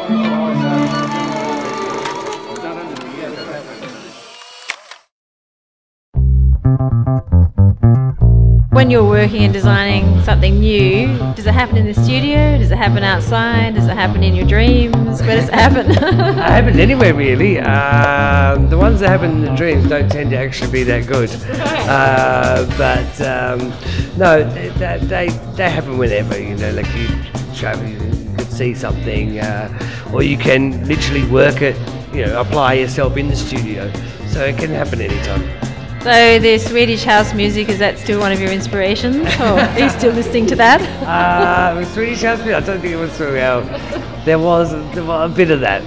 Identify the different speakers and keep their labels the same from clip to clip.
Speaker 1: When you're working and designing something new, does it happen in the studio? Does it happen outside? Does it happen in your dreams? Where does it happen?
Speaker 2: It happens anywhere really. The ones that happen in the dreams don't tend to actually be that good. No, they happen whenever, you know, like you travel, you could see something, or you can literally work it, you know, apply yourself in the studio. So it can happen anytime.
Speaker 1: So the Swedish house music, is that still one of your inspirations? Or are you still listening to that?
Speaker 2: Swedish house music, I don't think it was throughout. There was a bit of that,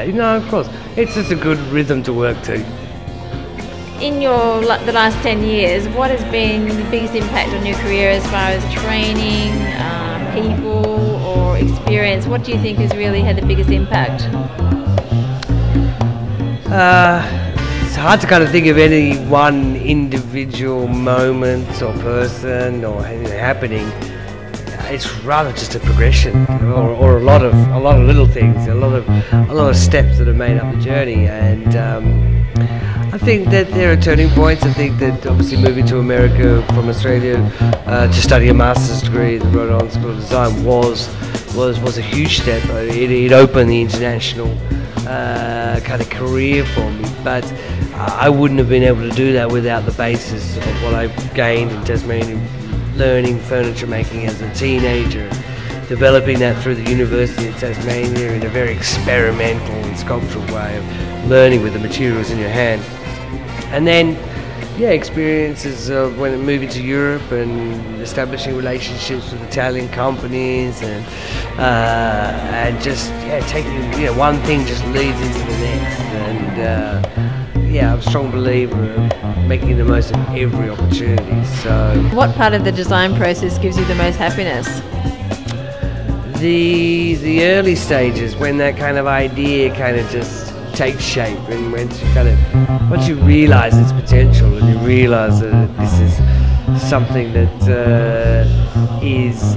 Speaker 2: You know, of course, it's just a good rhythm to work to.
Speaker 1: In the last 10 years, what has been the biggest impact on your career as far as training, people or experience? What do you think has really had the biggest impact?
Speaker 2: It's hard to kind of think of any one individual moment or person or happening. It's rather just a progression, or a lot of little things, a lot of steps that have made up the journey. And I think that there are turning points. I think that obviously moving to America from Australia to study a master's degree at the Brodie Neill School of Design was a huge step. It opened the international kind of career for me, but I wouldn't have been able to do that without the basis of what I gained in Tasmania, learning furniture making as a teenager, developing that through the University of Tasmania in a very experimental and sculptural way of learning with the materials in your hand. And then, yeah, experiences of when moving to Europe and establishing relationships with Italian companies, and just taking, you know, one thing just leads into the next. And I'm a strong believer of making the most of every opportunity. So,
Speaker 1: what part of the design process gives you the most happiness?
Speaker 2: The early stages, when that kind of idea kind of just takes shape, and once you realise its potential and you realise that this is something that is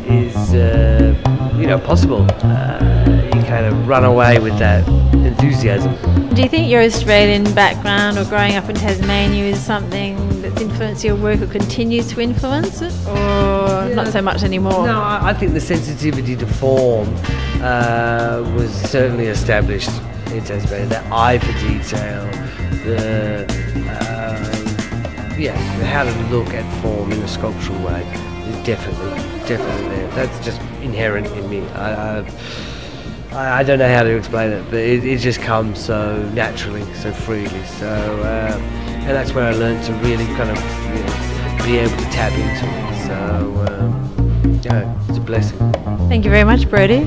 Speaker 2: possible, you kind of run away with that enthusiasm.
Speaker 1: Do you think your Australian background or growing up in Tasmania is something that's influenced your work or continues to influence it, or not so much anymore?
Speaker 2: No, I think the sensitivity to form was certainly established in Tasmania. That eye for detail, how to look at form in a sculptural way is definitely there. That's just inherent in me. I don't know how to explain it, but it just comes so naturally, so freely. So, and that's where I learned to really kind of, you know, be able to tap into it. So, it's a blessing.
Speaker 1: Thank you very much, Brodie.